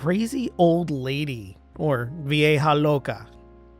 crazy old lady, or Vieja Loca.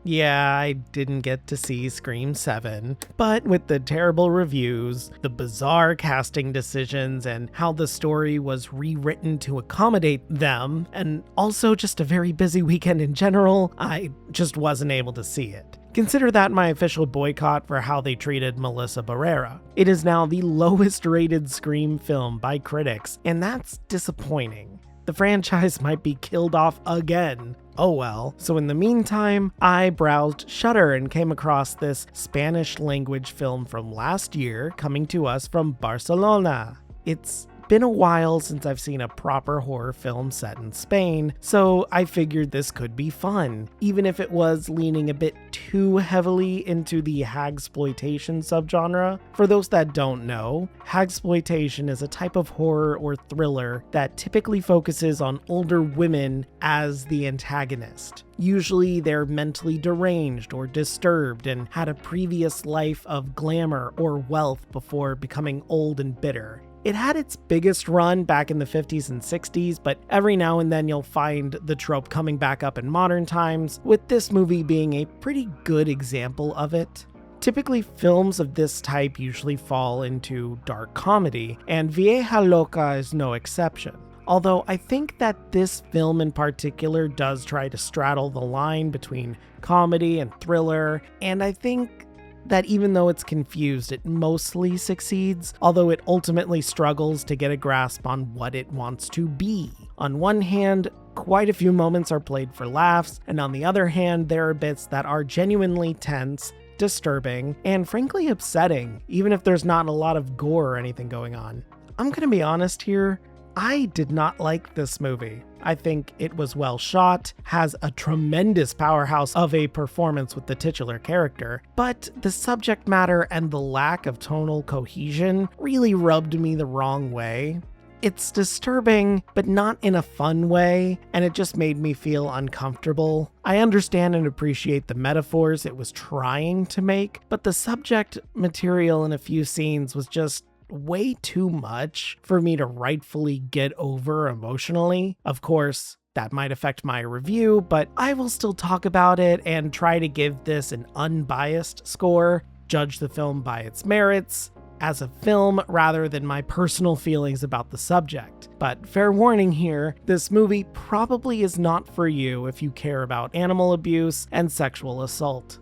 Yeah, I didn't get to see Scream 7, but with the terrible reviews, the bizarre casting decisions, and how the story was rewritten to accommodate them, and also just a very busy weekend in general, I just wasn't able to see it. Consider that my official boycott for how they treated Melissa Barrera. It is now the lowest rated Scream film by critics, and that's disappointing. The franchise might be killed off again. Oh well. So in the meantime, I browsed Shudder and came across this Spanish language film from last year coming to us from Barcelona. It's been a while since I've seen a proper horror film set in Spain, so I figured this could be fun, even if it was leaning a bit too heavily into the Hag-sploitation subgenre. For those that don't know, Hag-sploitation is a type of horror or thriller that typically focuses on older women as the antagonist. Usually they're mentally deranged or disturbed and had a previous life of glamour or wealth before becoming old and bitter. It had its biggest run back in the 50s and 60s, but every now and then you'll find the trope coming back up in modern times, with this movie being a pretty good example of it. Typically, films of this type usually fall into dark comedy, and Vieja Loca is no exception. Although I think that this film in particular does try to straddle the line between comedy and thriller, and I think that even though it's confused, it mostly succeeds, although it ultimately struggles to get a grasp on what it wants to be. On one hand, quite a few moments are played for laughs, and on the other hand, there are bits that are genuinely tense, disturbing, and frankly upsetting, even if there's not a lot of gore or anything going on. I'm gonna be honest here, I did not like this movie. I think it was well shot, has a tremendous powerhouse of a performance with the titular character, but the subject matter and the lack of tonal cohesion really rubbed me the wrong way. It's disturbing, but not in a fun way, and it just made me feel uncomfortable. I understand and appreciate the metaphors it was trying to make, but the subject material in a few scenes was just way too much for me to rightfully get over emotionally. Of course, that might affect my review, but I will still talk about it and try to give this an unbiased score, judge the film by its merits as a film rather than my personal feelings about the subject. But fair warning here, this movie probably is not for you if you care about animal abuse and sexual assault.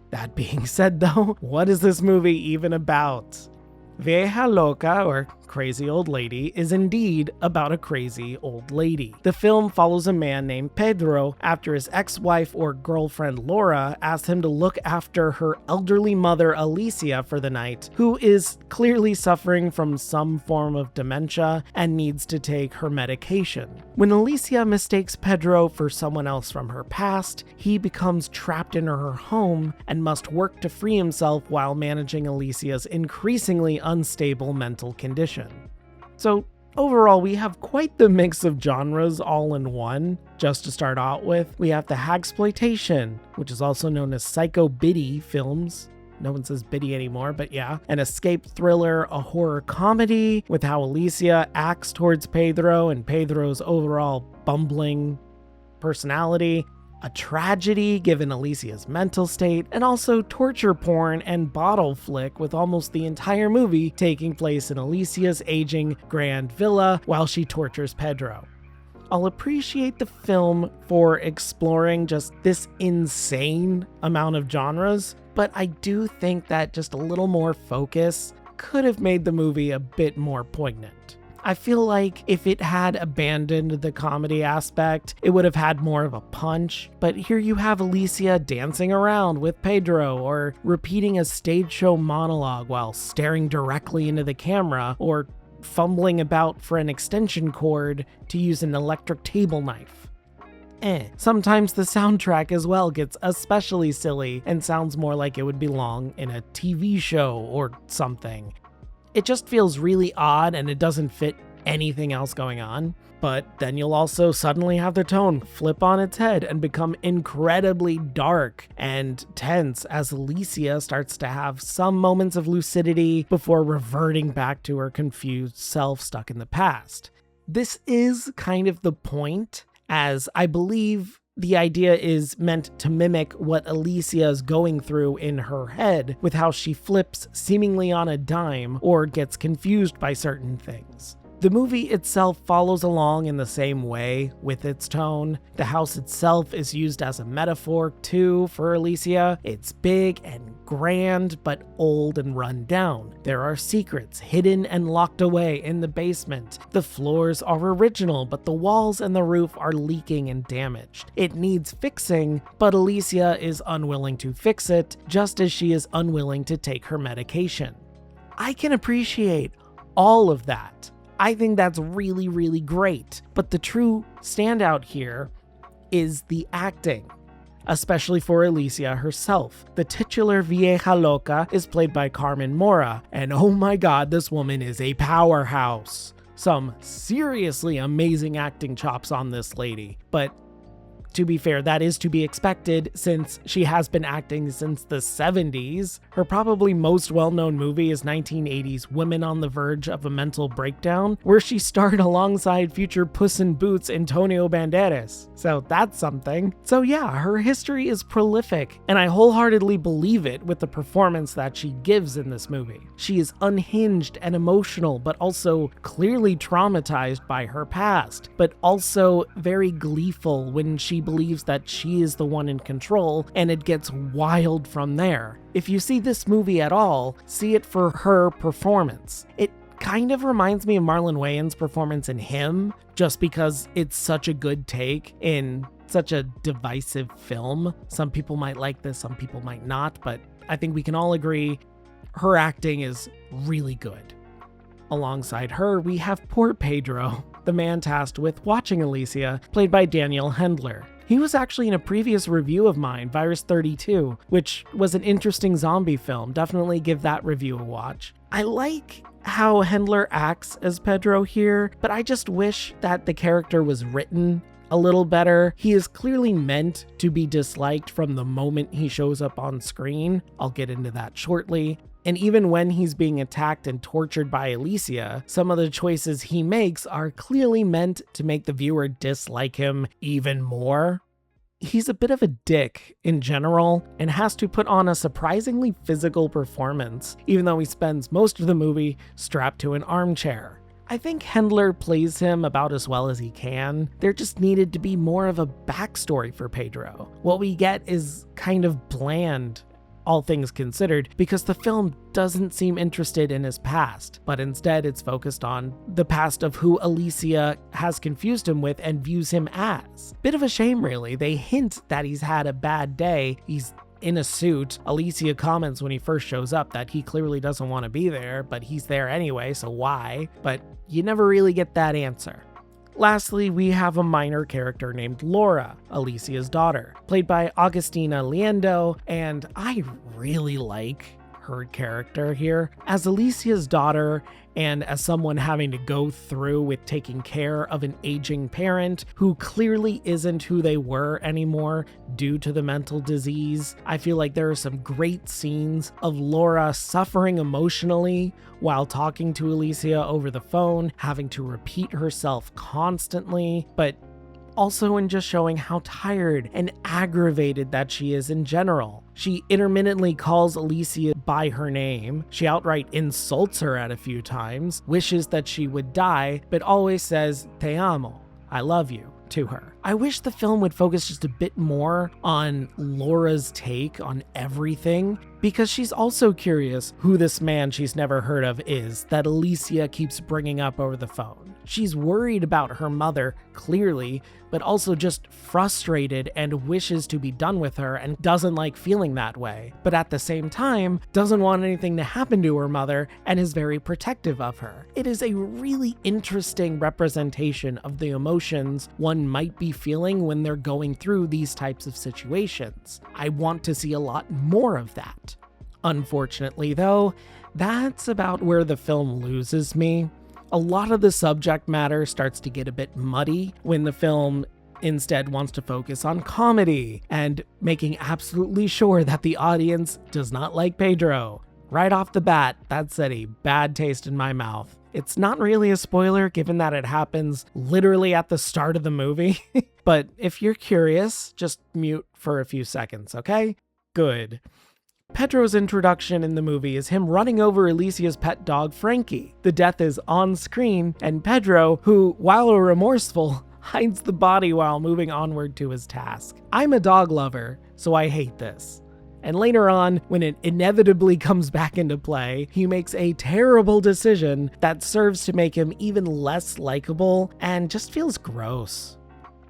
That being said though, what is this movie even about? Vieja Loca, or Crazy Old Lady, is indeed about a crazy old lady. The film follows a man named Pedro after his ex-wife or girlfriend Laura asks him to look after her elderly mother Alicia for the night, who is clearly suffering from some form of dementia and needs to take her medication. When Alicia mistakes Pedro for someone else from her past, he becomes trapped in her home and must work to free himself while managing Alicia's increasingly unstable mental condition. So overall, we have quite the mix of genres all in one. Just to start out with, we have the Hag-sploitation, which is also known as psycho-biddy films. No one says biddy anymore, but yeah. An escape thriller, a horror comedy with how Alicia acts towards Pedro and Pedro's overall bumbling personality. A tragedy given Alicia's mental state, and also torture porn and bottle flick with almost the entire movie taking place in Alicia's aging grand villa while she tortures Pedro. I'll appreciate the film for exploring just this insane amount of genres, but I do think that just a little more focus could have made the movie a bit more poignant. I feel like if it had abandoned the comedy aspect, it would have had more of a punch, but here you have Alicia dancing around with Pedro or repeating a stage show monologue while staring directly into the camera or fumbling about for an extension cord to use an electric table knife. Sometimes the soundtrack as well gets especially silly and sounds more like it would belong in a TV show or something. It just feels really odd and it doesn't fit anything else going on. But then you'll also suddenly have the tone flip on its head and become incredibly dark and tense as Alicia starts to have some moments of lucidity before reverting back to her confused self stuck in the past. This is kind of the point, as I believe the idea is meant to mimic what Alicia is going through in her head with how she flips seemingly on a dime or gets confused by certain things. The movie itself follows along in the same way with its tone. The house itself is used as a metaphor too for Alicia. It's big and grand, but old and run down. There are secrets hidden and locked away in the basement. The floors are original, but the walls and the roof are leaking and damaged. It needs fixing, but Alicia is unwilling to fix it, just as she is unwilling to take her medication. I can appreciate all of that. I think that's really, really great. But the true standout here is the acting, especially for Alicia herself. The titular Vieja Loca is played by Carmen Mora, and oh my god, this woman is a powerhouse. Some seriously amazing acting chops on this lady, but to be fair, that is to be expected since she has been acting since the 70s. Her probably most well-known movie is 1980's Women on the Verge of a Mental Breakdown, where she starred alongside future Puss in Boots Antonio Banderas. So that's something. So yeah, her history is prolific, and I wholeheartedly believe it with the performance that she gives in this movie. She is unhinged and emotional, but also clearly traumatized by her past, but also very gleeful when she believes that she is the one in control, and it gets wild from there. If you see this movie at all, see it for her performance. It kind of reminds me of Marlon Wayans' performance in Him, just because it's such a good take in such a divisive film. Some people might like this, some people might not, but I think we can all agree her acting is really good. Alongside her, we have poor Pedro, the man tasked with watching Alicia, played by Daniel Hendler. He was actually in a previous review of mine, Virus 32, which was an interesting zombie film. Definitely give that review a watch. I like how Hendler acts as Pedro here, but I just wish that the character was written a little better. He is clearly meant to be disliked from the moment he shows up on screen. I'll get into that shortly. And even when he's being attacked and tortured by Alicia, some of the choices he makes are clearly meant to make the viewer dislike him even more. He's a bit of a dick in general and has to put on a surprisingly physical performance, even though he spends most of the movie strapped to an armchair. I think Hendler plays him about as well as he can. There just needed to be more of a backstory for Pedro. What we get is kind of bland, all things considered, because the film doesn't seem interested in his past, but instead it's focused on the past of who Alicia has confused him with and views him as. Bit of a shame, really. They hint that he's had a bad day. He's in a suit. Alicia comments when he first shows up that he clearly doesn't want to be there, but he's there anyway, so why? But you never really get that answer. Lastly, we have a minor character named Laura, Alicia's daughter, played by Agustina Liendo, and I really like her character here. As Alicia's daughter, and as someone having to go through with taking care of an aging parent who clearly isn't who they were anymore due to the mental disease, I feel like there are some great scenes of Laura suffering emotionally while talking to Alicia over the phone, having to repeat herself constantly, but also in just showing how tired and aggravated that she is in general. She intermittently calls Alicia by her name. She outright insults her at a few times, wishes that she would die, but always says, "Te amo," I love you, to her. I wish the film would focus just a bit more on Laura's take on everything, because she's also curious who this man she's never heard of is that Alicia keeps bringing up over the phone. She's worried about her mother, clearly, but also just frustrated and wishes to be done with her and doesn't like feeling that way. But at the same time, doesn't want anything to happen to her mother and is very protective of her. It is a really interesting representation of the emotions one might be feeling when they're going through these types of situations. I want to see a lot more of that. Unfortunately, though, that's about where the film loses me. A lot of the subject matter starts to get a bit muddy when the film instead wants to focus on comedy and making absolutely sure that the audience does not like Pedro. Right off the bat, that set a bad taste in my mouth. It's not really a spoiler given that it happens literally at the start of the movie. But if you're curious, just mute for a few seconds, okay? Good. Pedro's introduction in the movie is him running over Alicia's pet dog, Frankie. The death is on screen, and Pedro, who, while remorseful, hides the body while moving onward to his task. I'm a dog lover, so I hate this. And later on, when it inevitably comes back into play, he makes a terrible decision that serves to make him even less likable and just feels gross.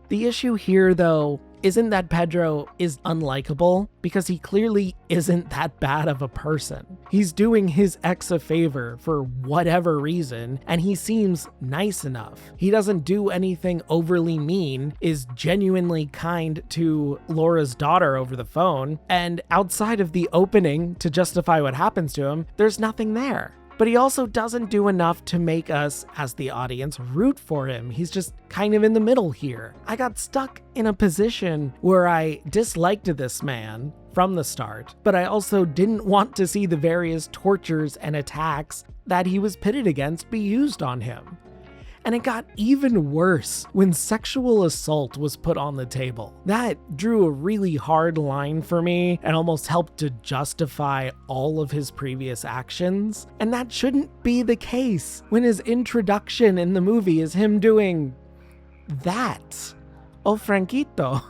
The issue here, though, isn't that Pedro is unlikable, because he clearly isn't that bad of a person. He's doing his ex a favor for whatever reason, and he seems nice enough. He doesn't do anything overly mean, is genuinely kind to Laura's daughter over the phone, and outside of the opening to justify what happens to him, there's nothing there. But he also doesn't do enough to make us, as the audience, root for him. He's just kind of in the middle here. I got stuck in a position where I disliked this man from the start, but I also didn't want to see the various tortures and attacks that he was pitted against be used on him. And it got even worse when sexual assault was put on the table. That drew a really hard line for me and almost helped to justify all of his previous actions. And that shouldn't be the case when his introduction in the movie is him doing that. Oh, Franquito.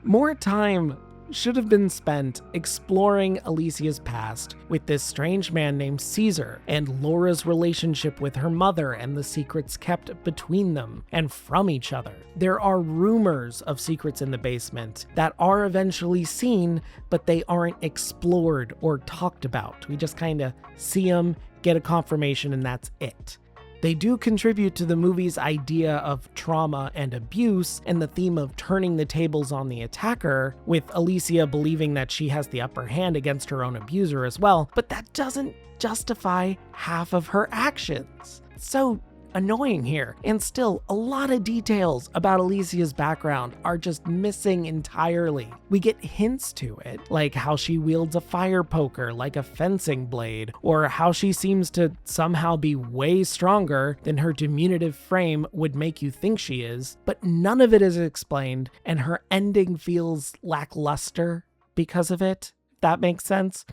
More time should have been spent exploring Alicia's past with this strange man named Caesar and Laura's relationship with her mother and the secrets kept between them and from each other. There are rumors of secrets in the basement that are eventually seen, but they aren't explored or talked about. We just kind of see them, get a confirmation, and that's it. They do contribute to the movie's idea of trauma and abuse and the theme of turning the tables on the attacker, with Alicia believing that she has the upper hand against her own abuser as well, but that doesn't justify half of her actions. So annoying here, and still a lot of details about Alicia's background are just missing entirely. We get hints to it, like how she wields a fire poker like a fencing blade, or how she seems to somehow be way stronger than her diminutive frame would make you think she is, but none of it is explained, and her ending feels lackluster because of it, if that makes sense.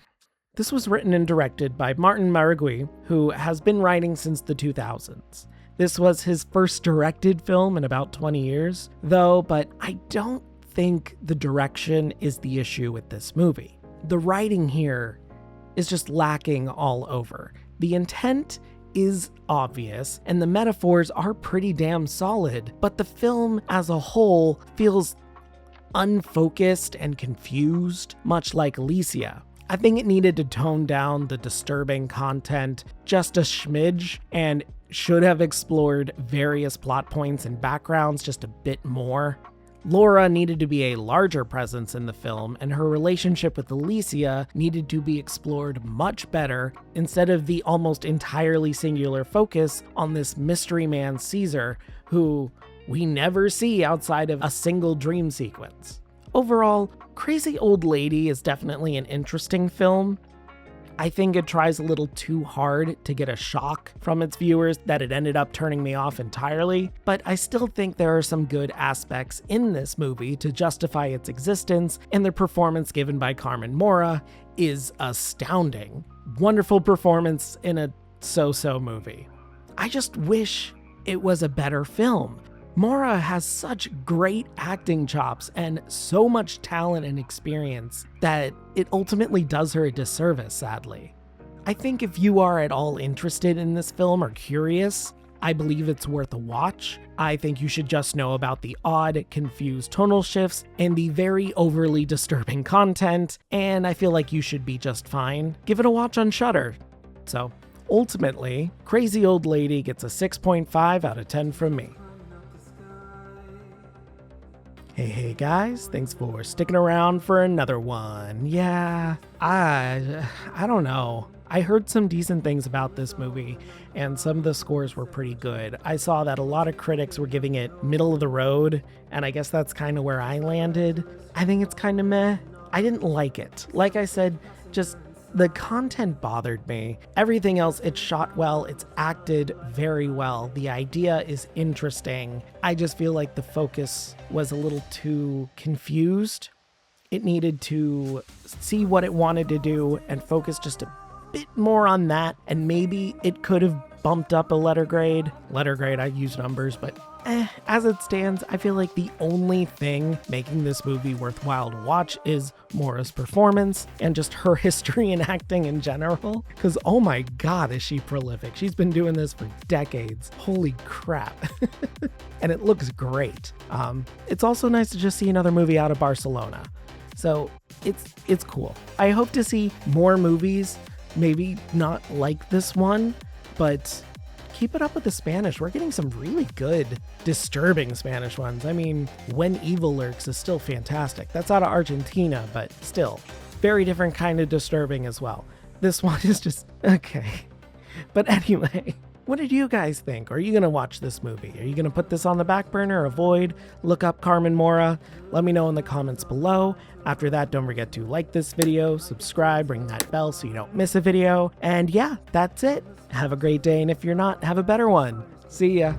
This was written and directed by Martin Marigui, who has been writing since the 2000s. This was his first directed film in about 20 years, though, but I don't think the direction is the issue with this movie. The writing here is just lacking all over. The intent is obvious, and the metaphors are pretty damn solid, but the film as a whole feels unfocused and confused, much like Alicia. I think it needed to tone down the disturbing content just a smidge and should have explored various plot points and backgrounds just a bit more. Laura needed to be a larger presence in the film, and her relationship with Alicia needed to be explored much better instead of the almost entirely singular focus on this mystery man Caesar, who we never see outside of a single dream sequence. Overall, Crazy Old Lady is definitely an interesting film. I think it tries a little too hard to get a shock from its viewers that it ended up turning me off entirely, but I still think there are some good aspects in this movie to justify its existence, and the performance given by Carmen Mora is astounding. Wonderful performance in a so-so movie. I just wish it was a better film. Mora has such great acting chops and so much talent and experience that it ultimately does her a disservice, sadly. I think if you are at all interested in this film or curious, I believe it's worth a watch. I think you should just know about the odd, confused tonal shifts and the very overly disturbing content, and I feel like you should be just fine. Give it a watch on Shudder. So, ultimately, Crazy Old Lady gets a 6.5 out of 10 from me. Hey guys, thanks for sticking around for another one. Yeah, I don't know. I heard some decent things about this movie, and some of the scores were pretty good. I saw that a lot of critics were giving it middle of the road, and I guess that's kind of where I landed. I think it's kind of meh. I didn't like it. Like I said, just The content bothered me. Everything else, it's shot well, it's acted very well. The idea is interesting. I just feel like the focus was a little too confused. It needed to see what it wanted to do and focus just a bit more on that. And maybe it could have bumped up a letter grade. Letter grade, I use numbers, but as it stands, I feel like the only thing making this movie worthwhile to watch is Mora's performance and just her history in acting in general. Because oh my god, is she prolific. She's been doing this for decades. Holy crap. And it looks great. It's also nice to just see another movie out of Barcelona. So it's cool. I hope to see more movies, maybe not like this one, but keep it up with the Spanish. We're getting some really good, disturbing Spanish ones. I mean, When Evil Lurks is still fantastic. That's out of Argentina, but still, very different kind of disturbing as well. This one is just, okay. But anyway, what did you guys think? Are you going to watch this movie? Are you going to put this on the back burner, avoid, look up Carmen Mora? Let me know in the comments below. After that, don't forget to like this video, subscribe, ring that bell so you don't miss a video. And yeah, that's it. Have a great day, and if you're not, have a better one. See ya.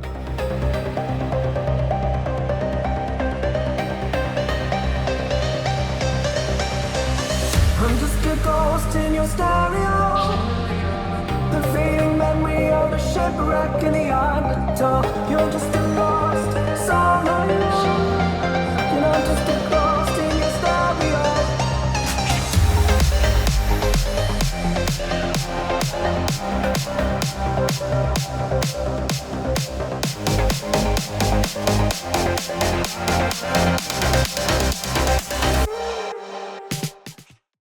I'm just a ghost in your stereo, the fading memory of a shipwreck in the undertow. You're just a lost song on your own, and I'm just a ghost in your stereo.